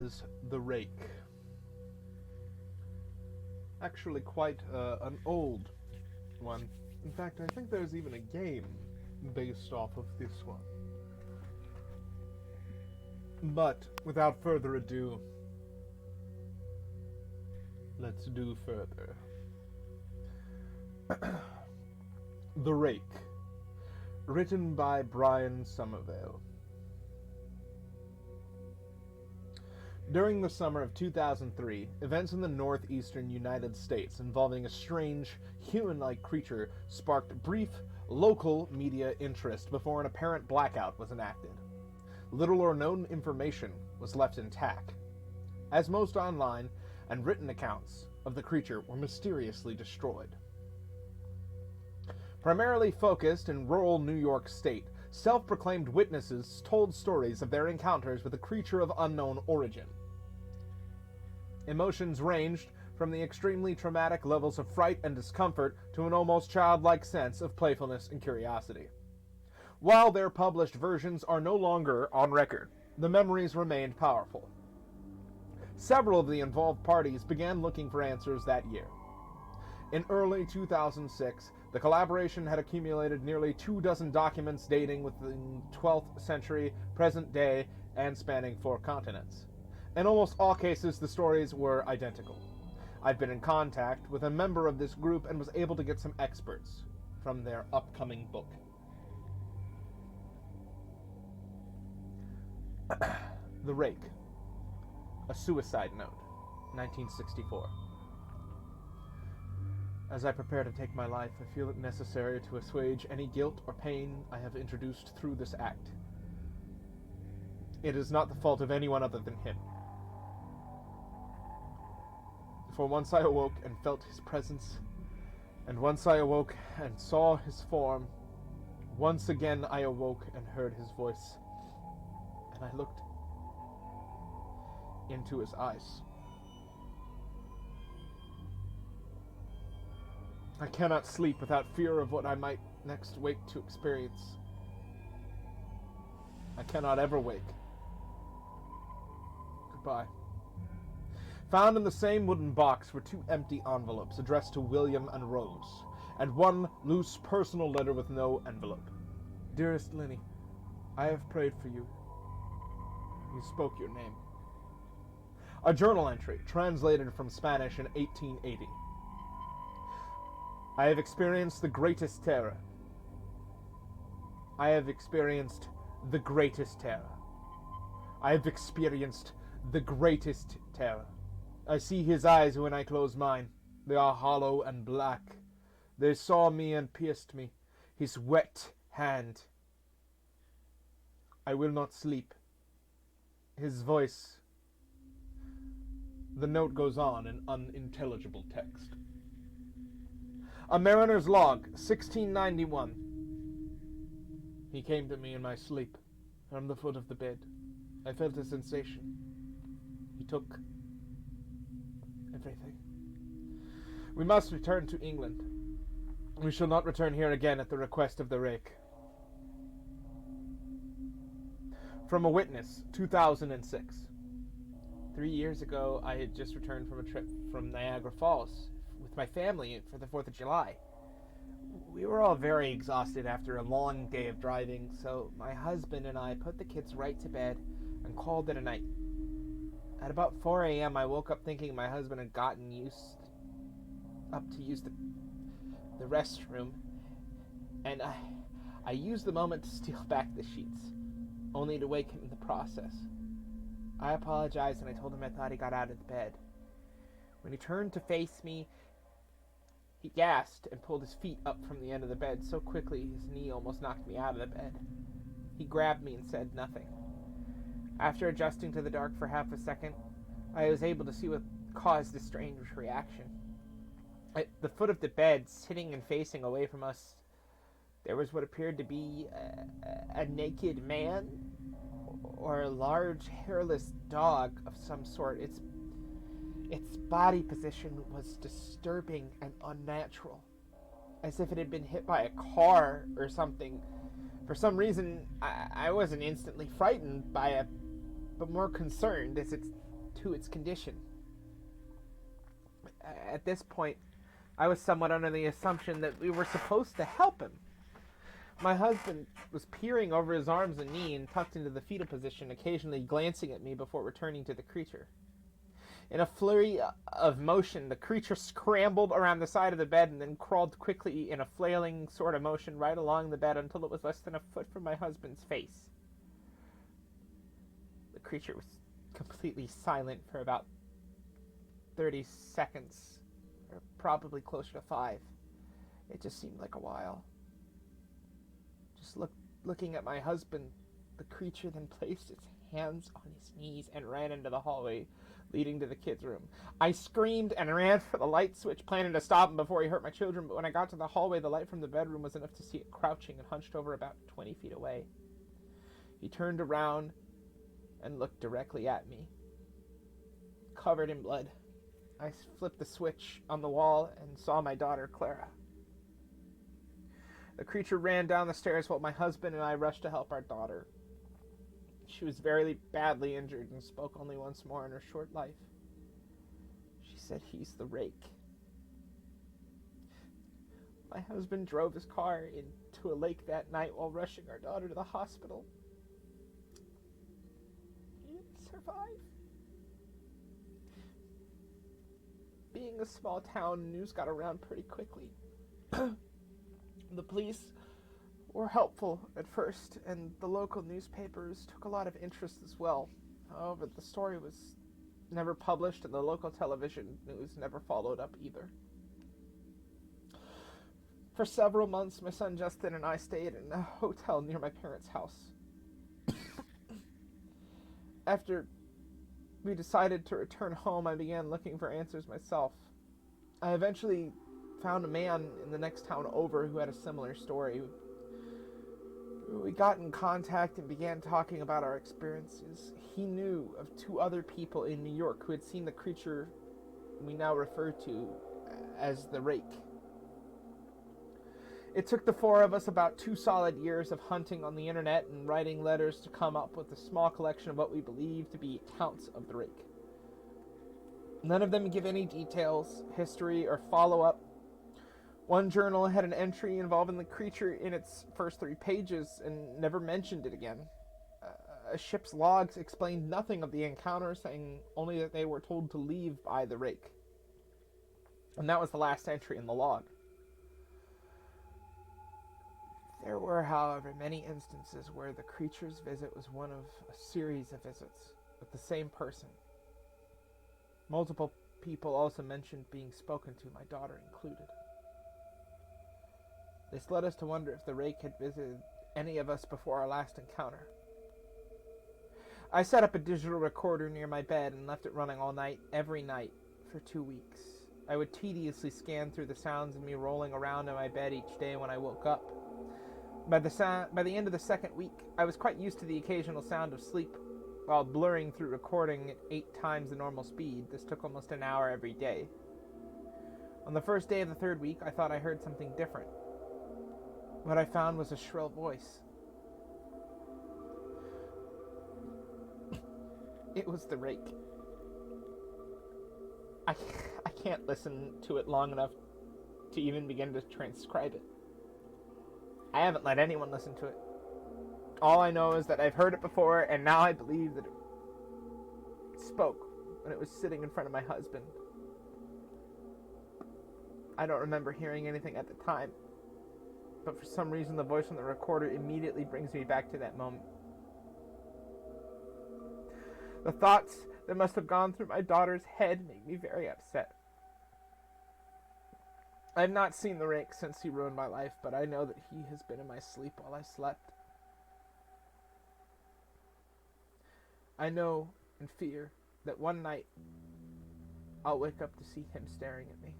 is the Rake. Actually, quite an old one. In fact, I think there's even a game based off of this one. But without further ado, let's do further. The Rake, written by Brian Somerville. During the summer of 2003, events in the northeastern United States involving a strange, human-like creature sparked brief, local media interest before an apparent blackout was enacted. Little or no information was left intact, as most online and written accounts of the creature were mysteriously destroyed. Primarily focused in rural New York State, self-proclaimed witnesses told stories of their encounters with a creature of unknown origin. Emotions ranged from the extremely traumatic levels of fright and discomfort to an almost childlike sense of playfulness and curiosity. While their published versions are no longer on record, the memories remained powerful. Several of the involved parties began looking for answers that year. In early 2006, the collaboration had accumulated nearly 24 documents dating within 12th century, present day, and spanning 4 continents. In almost all cases, the stories were identical. I've been in contact with a member of this group and was able to get some experts from their upcoming book. The Rake, a Suicide Note, 1964. As I prepare to take my life, I feel it necessary to assuage any guilt or pain I have introduced through this act. It is not the fault of anyone other than him. For once I awoke and felt his presence, and once I awoke and saw his form, once again I awoke and heard his voice, and I looked into his eyes. I cannot sleep without fear of what I might next wake to experience. I cannot ever wake. Goodbye. Found in the same wooden box were 2 empty envelopes addressed to William and Rose, and 1 loose personal letter with no envelope. Dearest Linny, I have prayed for you. You spoke your name. A journal entry, translated from Spanish in 1880. I have experienced the greatest terror. I have experienced the greatest terror. I have experienced the greatest terror. I see his eyes when I close mine. They are hollow and black. They saw me and pierced me. His wet hand. I will not sleep. His voice. The note goes on in unintelligible text. A mariner's log, 1691. He came to me in my sleep, from the foot of the bed. I felt a sensation. He took everything. We must return to England. We shall not return here again at the request of the Rake. From a witness, 2006. 3 years ago, I had just returned from a trip from Niagara Falls with my family for the 4th of July. We were all very exhausted after a long day of driving, so my husband and I put the kids right to bed and called it a night. At about 4 a.m., I woke up thinking my husband had gotten up to use the restroom, and I used the moment to steal back the sheets, only to wake him in the process. I apologized and I told him I thought he got out of the bed. When he turned to face me, he gasped and pulled his feet up from the end of the bed so quickly his knee almost knocked me out of the bed. He grabbed me and said nothing. After adjusting to the dark for half a second, I was able to see what caused the strange reaction. At the foot of the bed, sitting and facing away from us, there was what appeared to be a naked man or a large hairless dog of some sort. Its body position was disturbing and unnatural, as if it had been hit by a car or something. For some reason, I wasn't instantly frightened by it, but more concerned, as its to its condition. At this point, I was somewhat under the assumption that we were supposed to help him. My husband was peering over his arms and knee and tucked into the fetal position, occasionally glancing at me before returning to the creature. In a flurry of motion, the creature scrambled around the side of the bed and then crawled quickly in a flailing sort of motion right along the bed until it was less than a foot from my husband's face. The creature was completely silent for about 30 seconds, or probably closer to 5. It just seemed like a while. Just looking at my husband, the creature then placed its hands on his knees and ran into the hallway leading to the kids' room. I screamed and ran for the light switch, planning to stop him before he hurt my children, but when I got to the hallway, the light from the bedroom was enough to see it crouching and hunched over about 20 feet away. He turned around and looked directly at me, covered in blood. I flipped the switch on the wall and saw my daughter, Clara. The creature ran down the stairs while my husband and I rushed to help our daughter. She was very badly injured and spoke only once more in her short life. She said, "He's the Rake." My husband drove his car into a lake that night while rushing our daughter to the hospital. He didn't survive. Being a small town, news got around pretty quickly. The police were helpful at first, and the local newspapers took a lot of interest as well. However, the story was never published, and the local television news never followed up either. For several months, my son Justin and I stayed in a hotel near my parents' house. After we decided to return home, I began looking for answers myself. I eventually found a man in the next town over who had a similar story. We got in contact and began talking about our experiences. He knew of 2 other people in New York who had seen the creature we now refer to as the Rake. It took the 4 of us about 2 solid years of hunting on the internet and writing letters to come up with a small collection of what we believe to be accounts of the Rake. None of them give any details, history, or follow-up. One journal had an entry involving the creature in its first 3 pages and never mentioned it again. A ship's logs explained nothing of the encounter, saying only that they were told to leave by the Rake. And that was the last entry in the log. There were, however, many instances where the creature's visit was one of a series of visits with the same person. Multiple people also mentioned being spoken to, my daughter included. This led us to wonder if the Rake had visited any of us before our last encounter. I set up a digital recorder near my bed and left it running all night, every night, for 2 weeks. I would tediously scan through the sounds of me rolling around in my bed each day when I woke up. By the end of the second week, I was quite used to the occasional sound of sleep. While blurring through recording at 8 times the normal speed, this took almost an hour every day. On the first day of the 3rd week, I thought I heard something different. What I found was a shrill voice. It was the Rake. I can't listen to it long enough to even begin to transcribe it. I haven't let anyone listen to it. All I know is that I've heard it before, and now I believe that it spoke when it was sitting in front of my husband. I don't remember hearing anything at the time, but for some reason the voice on the recorder immediately brings me back to that moment. The thoughts that must have gone through my daughter's head make me very upset. I've not seen the Rake since he ruined my life, but I know that he has been in my sleep while I slept. I know and fear that one night I'll wake up to see him staring at me.